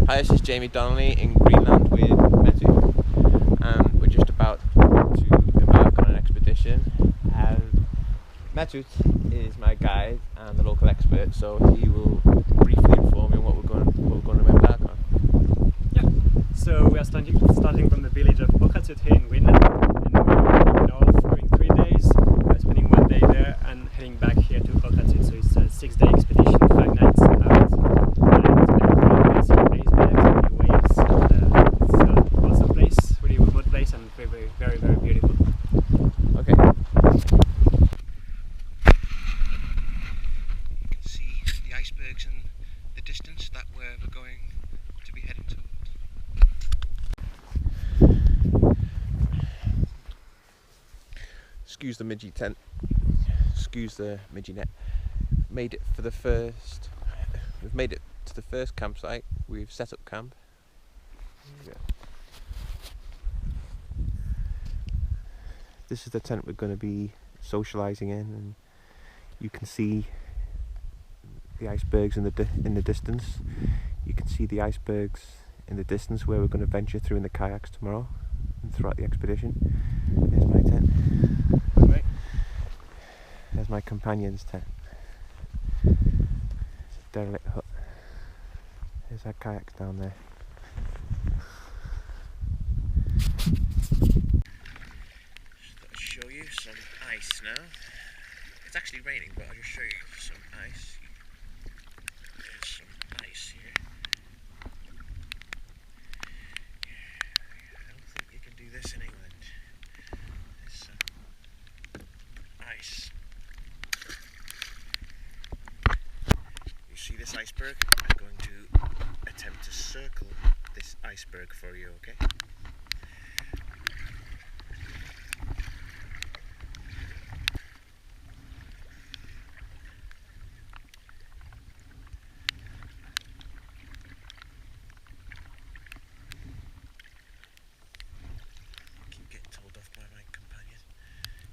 Hi, this is Jamie Donnelly in Greenland with Matthew, and we're just about to embark on an expedition. And Matthew is my guide and the local expert, so he will briefly inform me on what we're going to embark on. Yeah, so we are starting from the village of Okatut here in Greenland, and we're heading north during 3 days, spending 1 day there and heading back here to Okatut. So it's a 6-day expedition, 5 nights out. Very, very beautiful. Okay. You can see the icebergs in the distance. That where we're going to be heading towards. Excuse the midgie tent. Excuse the midgie net. Made it for the first. We've made it to the first campsite. We've set up camp. Yeah. This is the tent we're going to be socialising in, and you can see the icebergs in the distance. You can see the icebergs in the distance where we're going to venture through in the kayaks tomorrow and throughout the expedition. Here's my tent. Right. There's my companion's tent. It's a derelict hut. There's our kayaks down there. Show you some ice now. It's actually raining, but I'll just show you some ice. There's some ice here. I don't think you can do this in England. There's some ice. You see this iceberg? I'm going to attempt to circle this iceberg for you, okay?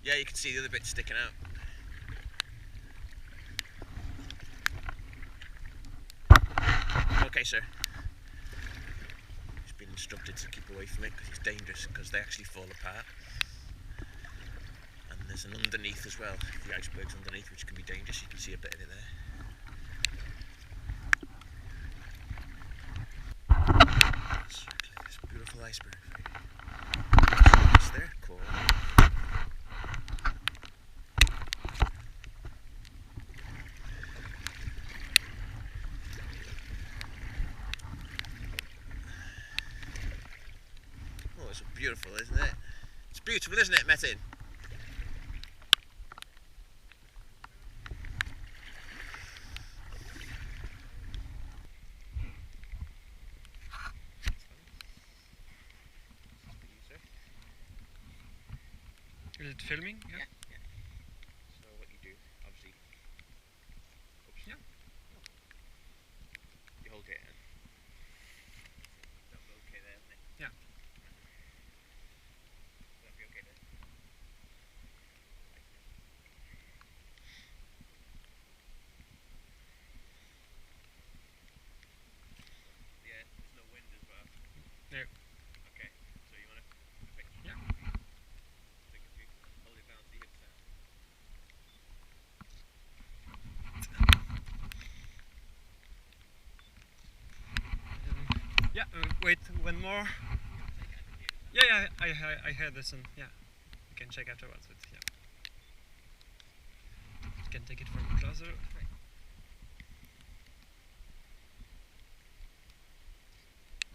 Yeah, you can see the other bit sticking out. Okay, sir. He's been instructed to keep away from it because it's dangerous, because they actually fall apart. And there's an underneath as well, the iceberg's underneath, which can be dangerous. You can see a bit of it there. Circling this beautiful iceberg. It's there, cool. It's beautiful, isn't it? It's beautiful, isn't it, Metin? Is it filming? Yeah. So what you do, obviously, oops. Yeah. You hold it and that'll be okay there, isn't it? Yeah. That'll be okay there. Yeah, there's no wind as well. No. Okay, so you want to pick? Yeah. Take a few, hold it down so you hit the sound. Yeah, wait, one more. Yeah, I heard this, and yeah, you can check afterwards. But yeah, you can take it from closer.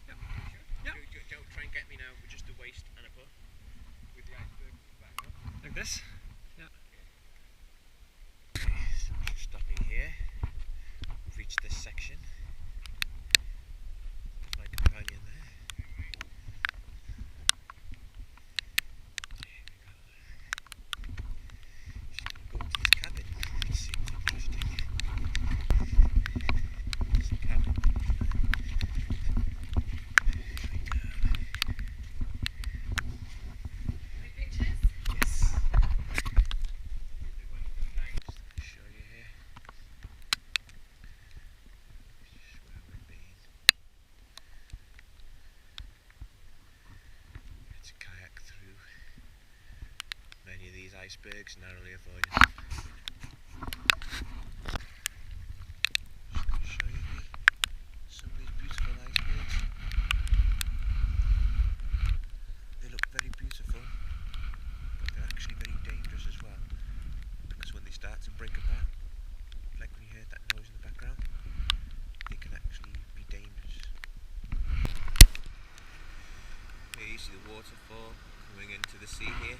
Yeah. Yeah. Don't try and get me now with just the waist and a pull. With the iceberg back up. Like this. Yeah. So stopping here. We've reached this section. There's my companion there. Go to his cabin. Let's see what's interesting. There's the cabin. Yes. icebergs narrowly avoided. Show you here some of these beautiful icebergs. They look very beautiful, but they're actually very dangerous as well, because when they start to break apart, like when you hear that noise in the background, they can actually be dangerous. Here you see the waterfall coming into the sea here.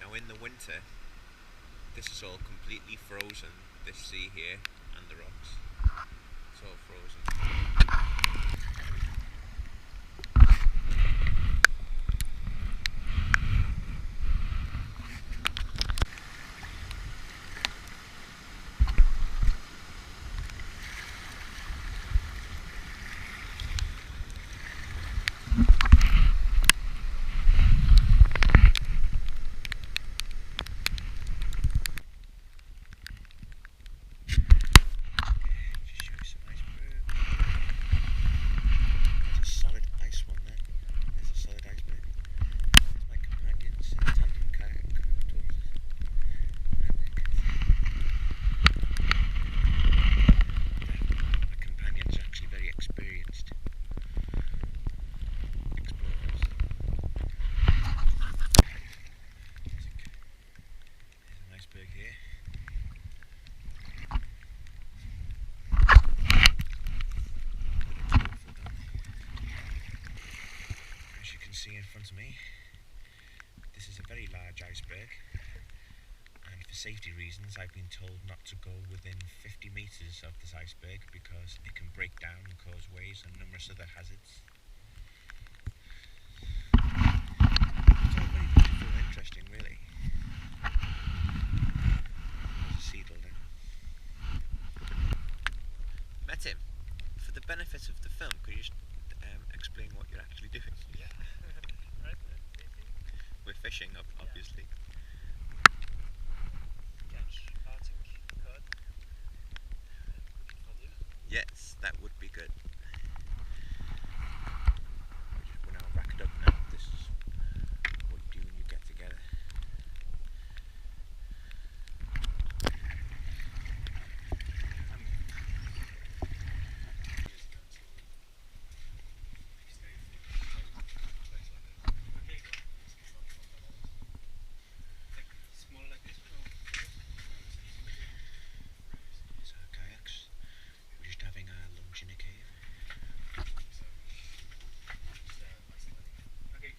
Now in the winter, this is all completely frozen, this sea here and the rocks. It's all frozen. See in front of me, this is a very large iceberg, and for safety reasons I've been told not to go within 50 metres of this iceberg because it can break down and cause waves and numerous other hazards. It's all very beautiful and interesting, really. There's a seagull there. Met him. For the benefit of the film, could you just explain what you're actually doing? Yeah. Right. We're fishing, obviously. Catch Arctic cod. Cooking for dinner. Yes, that would be good. We're now racked up now. This is what you do when you get together. Small like this one? These are kayaks. We're just having our lunch in a cave. Okay.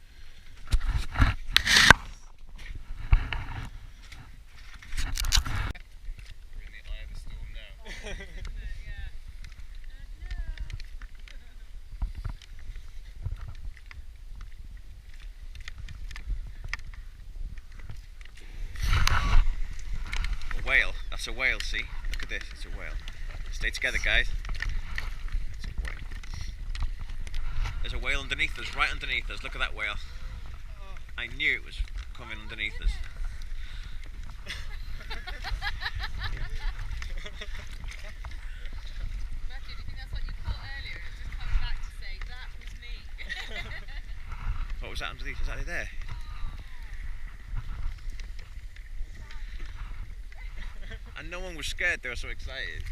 We're in the eye of the storm now. A whale. That's a whale, see? Look at this, it's a whale. Stay together, guys. That's a whale. There's a whale underneath us, right underneath us. Look at that whale. I knew it was coming underneath us. Matthew, do you think that's what you caught earlier? It's just coming back to say, that was me. What was that underneath? Is that it there? And no one was scared, they were so excited.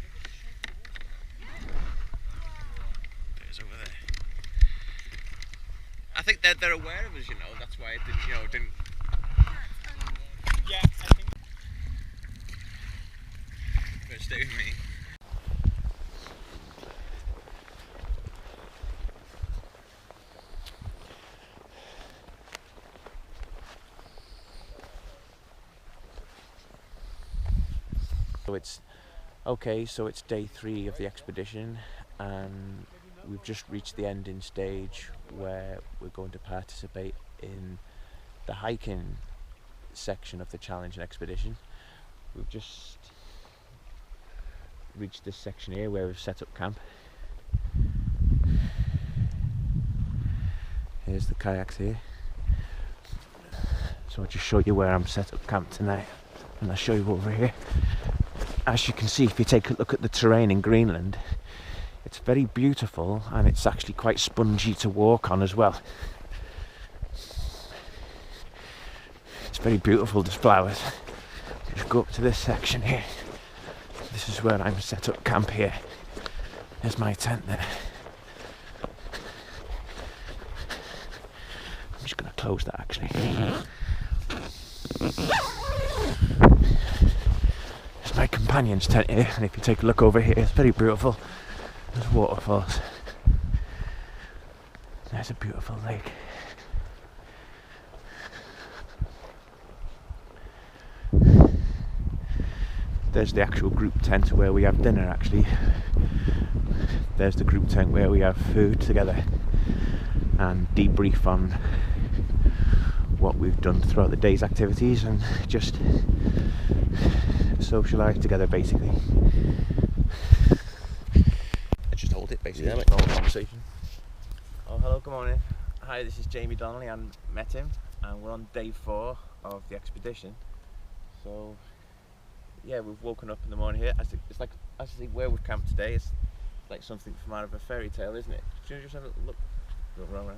There's over there. I think they're aware of us, you know, that's why it didn't. Yeah, I think. But stay with me. So it's day 3 of the expedition, and we've just reached the ending stage where we're going to participate in the hiking section of the challenge and expedition. We've just reached this section here where we've set up camp. Here's the kayaks here. So I'll just show you where I'm set up camp tonight, and I'll show you over here. As you can see, if you take a look at the terrain in Greenland, it's very beautiful, and it's actually quite spongy to walk on as well. very beautiful, there's flowers. Just go up to this section here. This is where I'm set up camp here. There's my tent there. I'm just going to close that actually. There's my companion's tent here, and if you take a look over here, it's very beautiful. There's waterfalls. There's a beautiful lake. There's the actual group tent where we have dinner actually. There's the group tent where we have food together and debrief on what we've done throughout the day's activities and just socialise together basically. I just hold it basically, yeah, normal conversation. Oh hello, good morning. Hi, this is Jamie Donnelly. I met him and we're on day 4 of the expedition. So yeah, we've woken up in the morning here. It's like, I think where we've camped today is like something from out of a fairy tale, isn't it? Should you just have a look around?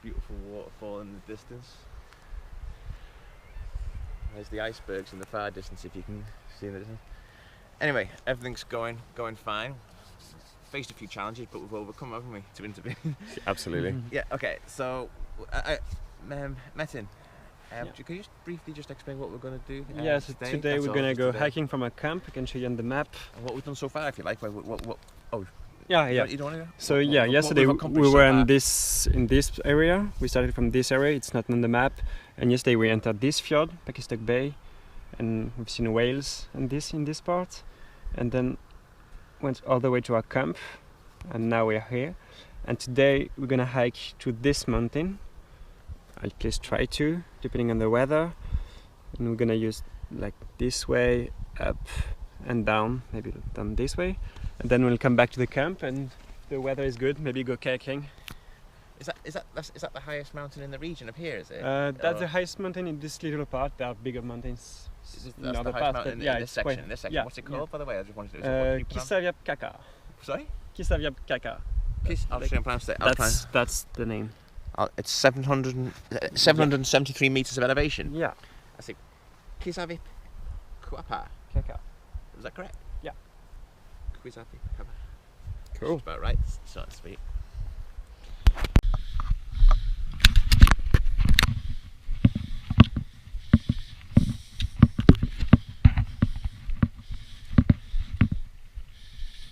Beautiful waterfall in the distance. There's the icebergs in the far distance, if you can see the distance. Anyway, everything's going fine. Faced a few challenges, but we've overcome, haven't we, to interview? Absolutely. Yeah. Okay. So I met him. Can you just briefly explain what we're going to do? So today we're going to go hiking from a camp. I can show you on the map. And what we've done so far, if you like. What? Oh. Yeah. You don't want to go? So yesterday we were in this area. We started from this area. It's not on the map. And yesterday we entered this fjord, Pakistan Bay, and we've seen whales in this part. And then went all the way to our camp, and now we are here. And today we're going to hike to this mountain. I'll at least try to, depending on the weather. And we're gonna use like this way, up and down, maybe down this way. And then we'll come back to the camp, and if the weather is good, maybe go kayaking. Is that the highest mountain in the region up here, is it? That's the highest mountain in this little part. There are bigger mountains. That's the highest mountain in this section. Yeah, what's it called, by the way? I just wanted to. Kisavia Kaka. Sorry? Kisavia Kaka. I'll try and pronounce it. That's the name. It's 773 meters of elevation. Yeah. I think Kisavip Kuapa. Kaka. Is that correct? Yeah. Kisavip Kuapa. Cool. That's about right. So to speak.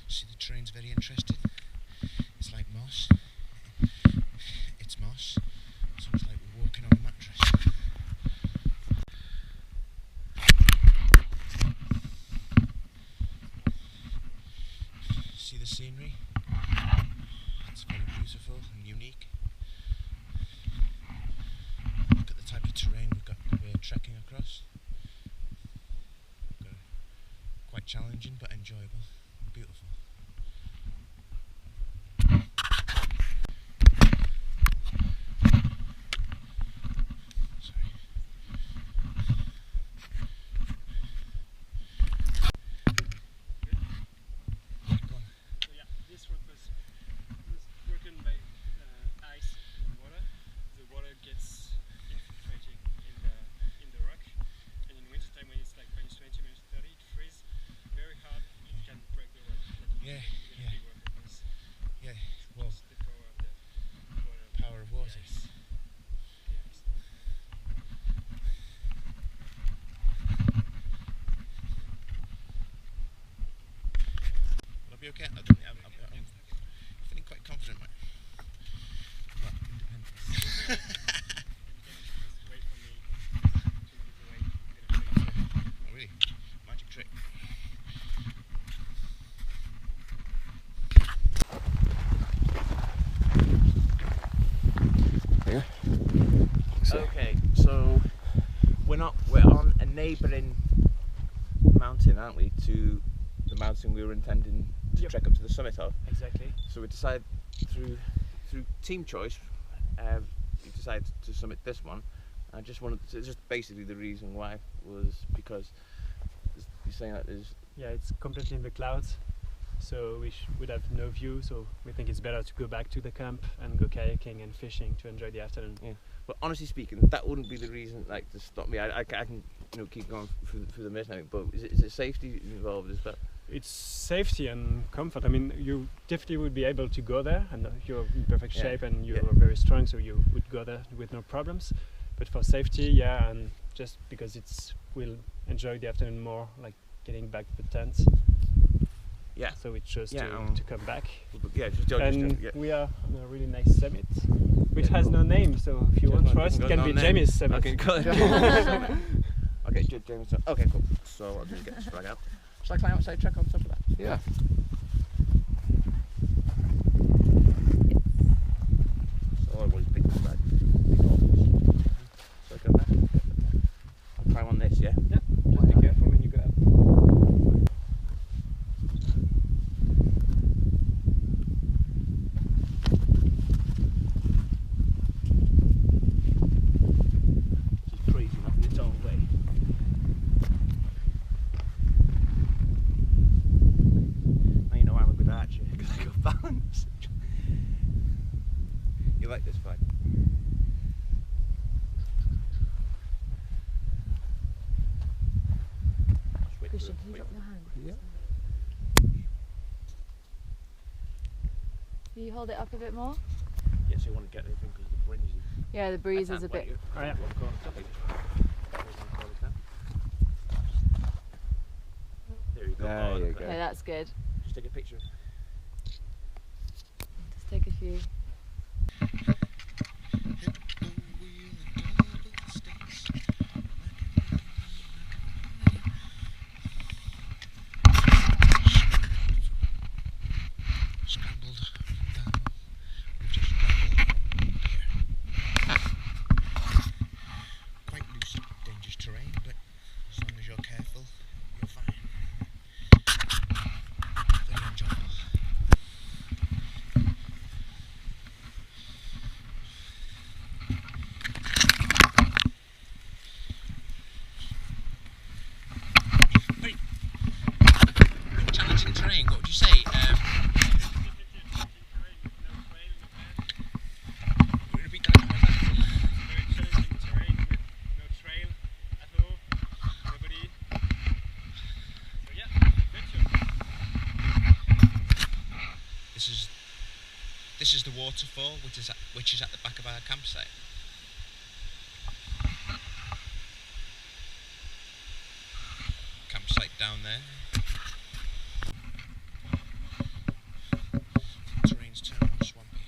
See, the terrain's very interesting. It's like moss. It's moss, so it's like we're walking on a mattress. See the scenery? It's very beautiful and unique. Look at the type of terrain we're trekking across. Quite challenging but enjoyable. Beautiful. Okay, I'm feeling quite confident, mate. Well, independence. Oh, really? Magic trick. Here. Okay, so we're on a neighbouring mountain, aren't we, to the mountain we were intending to trek up to the summit of. Exactly. So we decided through team choice, we decided to summit this one. I just wanted to, just basically the reason why was because you're saying that there's... Yeah, it's completely in the clouds. so we would have no view. So we think it's better to go back to the camp and go kayaking and fishing to enjoy the afternoon. Yeah. But honestly speaking, that wouldn't be the reason like to stop me. I can keep going through the mist and everything, but is it safety involved as well? It's safety and comfort. I mean, you definitely would be able to go there, and you're in perfect shape and you're very strong, so you would go there with no problems. But for safety, and just because we'll enjoy the afternoon more, like getting back to the tent. Yeah. So we chose to come back. Yeah, we are on a really nice summit, which has no name. So if you want for us, it can be Jamie's summit. Okay, cool. Okay, Jamie's. Okay, cool. So I'll just get this flag out. Shall I climb outside, check on top of that? Yeah. So I always pick the flag. So I go back. I'll climb on this, yeah? Yeah. Just be careful when you go up. This is crazy enough in its own way. Now you know I'm a good archer because I got balance. You like this flag? Christian, can you drop your hand? Yeah. Can you hold it up a bit more? Yes, you want to get anything because the breeze is. Yeah, the breeze is a bit. Oh, yeah. There you go. There you go. Okay, that's good. Just take a picture. Just take a few. Scrambled down. We've just scrambled from here. Quite loose, dangerous terrain, but as long as you're careful, you're fine. Very enjoyable. Very challenging terrain. What would you say? Repeat that. Very challenging terrain with no trail at all, nobody. So yeah, adventure. This is the waterfall, which is at the back of our campsite. Campsite down there. Terrain's turned more swampy.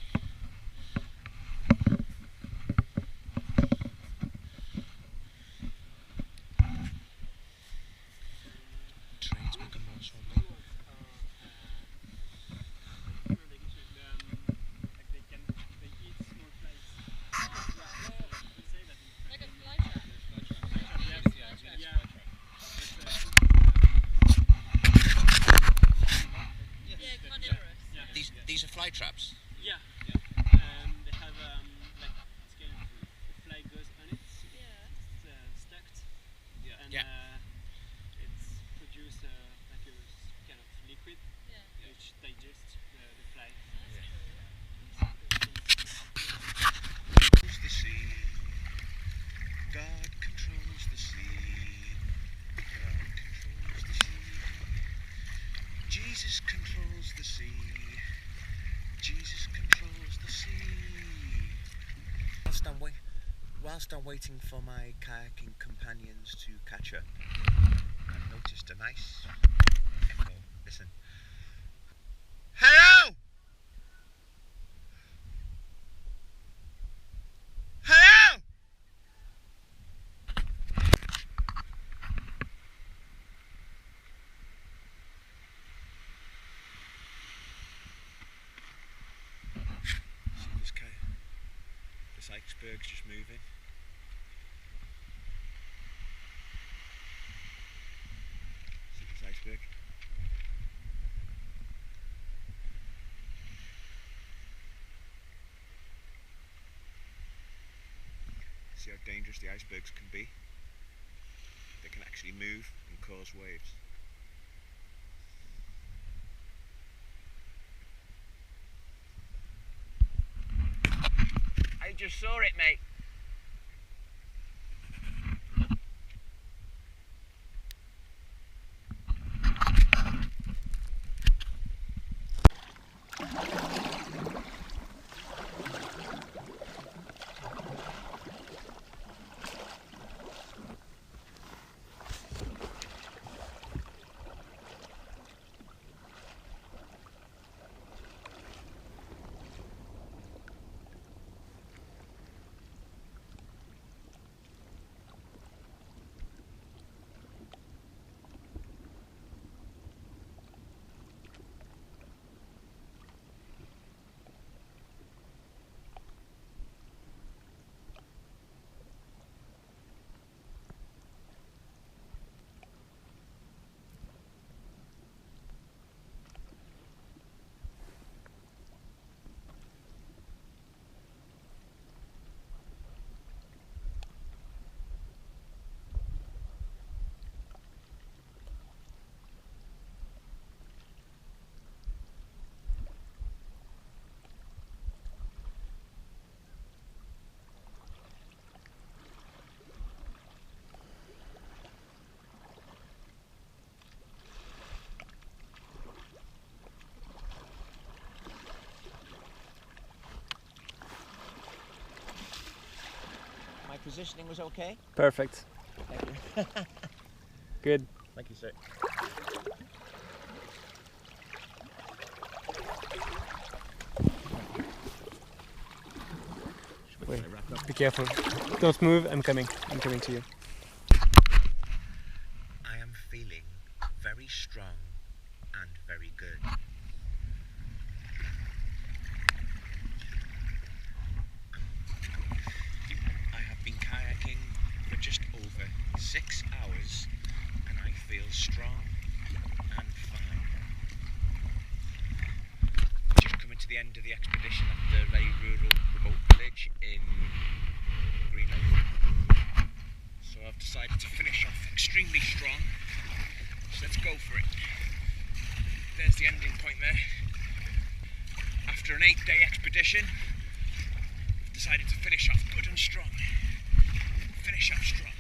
Terrain's become more swampy. Like a fly trap. Yeah, carnivorous. These are fly traps. Yeah. They have like it's kind of the fly goes on it. Yeah. It's stuck. And Yeah. it's produce like a kind of liquid Yeah. which digests the fly. The sea. God controls the sea. God controls the sea. Jesus controls the sea. Jesus controls the sea. Whilst I'm waiting for my kayaking companions to catch up, I've noticed a nice echo. Listen. Hello! Hello! See this this iceberg's just moving. See this iceberg? See how dangerous the icebergs can be? They can actually move and cause waves. just saw it, mate. My positioning was okay? Perfect. Thank you. Good. Thank you, sir. Wait, be careful. Don't move. I'm coming. I'm coming to you. I am feeling very strong and very good. I have been kayaking for just over 6 hours and I feel strong and fine. Just coming to the end of the expedition at the very rural, remote village in Greenland. So I've decided to finish off extremely strong. So let's go for it. There's the ending point there. After an 8-day expedition, I've decided to finish off good and strong. Finish up strong.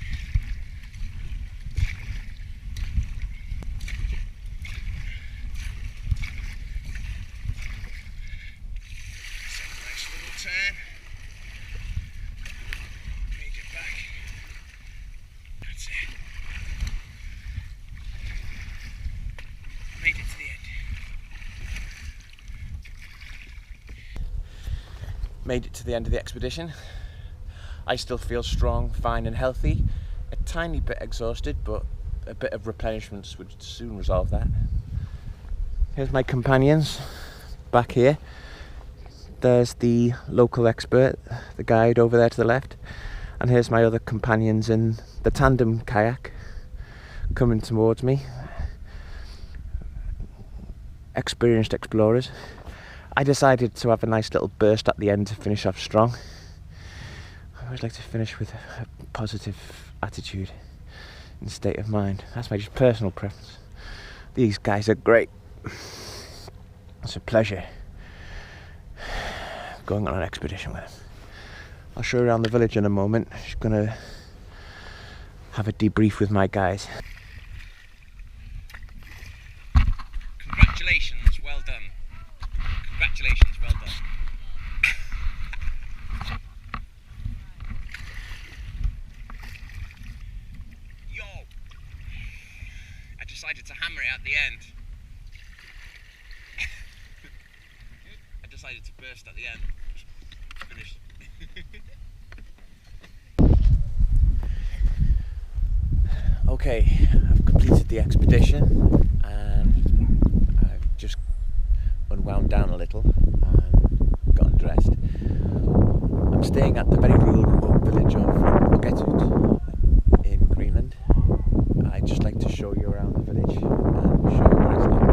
So nice little turn. Made it back. That's it. Made it to the end. Made it to the end of the expedition. I still feel strong, fine and healthy. A tiny bit exhausted, but a bit of replenishment would soon resolve that. Here's my companions back here. There's the local expert, the guide over there to the left. And here's my other companions in the tandem kayak coming towards me. Experienced explorers. I decided to have a nice little burst at the end to finish off strong. I always like to finish with a positive attitude and state of mind. That's my just personal preference. These guys are great. It's a pleasure going on an expedition with them. I'll show you around the village in a moment. Just gonna have a debrief with my guys. Congratulations, well done. Congratulations, well done. Yo! I decided to hammer it at the end. I decided to burst at the end. Finish. Okay, I've completed the expedition and I've just unwound down a little and got undressed. I'm staying at the very rural remote village of Uketut in Greenland. I'd just like to show you around the village and show you what it's like.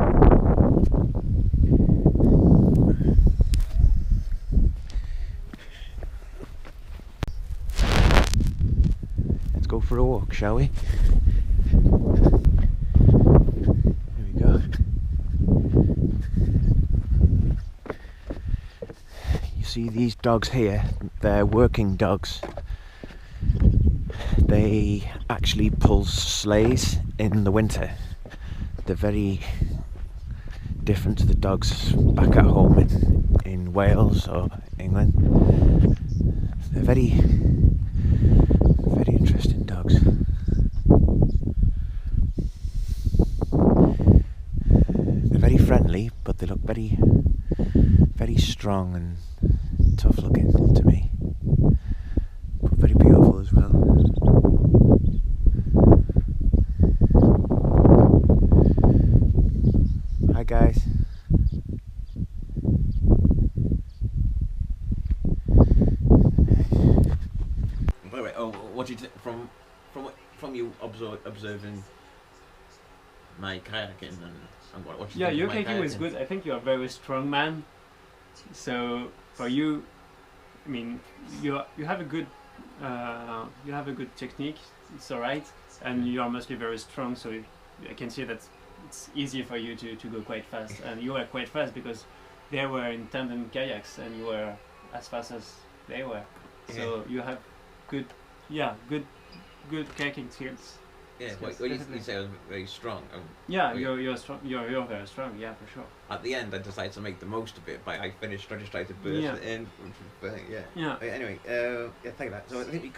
Let's go for a walk, shall we? Here we go. You See these dogs here, they're working dogs. They actually pull sleighs in the winter. They're very different to the dogs back at home in Wales or England. They're very, very interesting dogs. They're very friendly, but they look very, very strong and tough looking to me. But very beautiful as well. Hi guys. By the way, what do you think from you observing my kayaking and what you Yeah, think your of my kayaking was kayaking? good. I think you're a very strong man. So for you, I mean, you have a good technique. It's alright, and you are mostly very strong. So I can see that it's easy for you to go quite fast, and you were quite fast because they were in tandem kayaks, and you were as fast as they were. So you have good kayaking skills. Yeah, Yes, you definitely. say I was very strong. Yeah, Wait. you're strong. You're very strong. Yeah, for sure. At the end, I decided to make the most of it. But I just tried to burst Yeah. it in. Which was, yeah. Yeah. Anyway, yeah, thank you for that. So I think we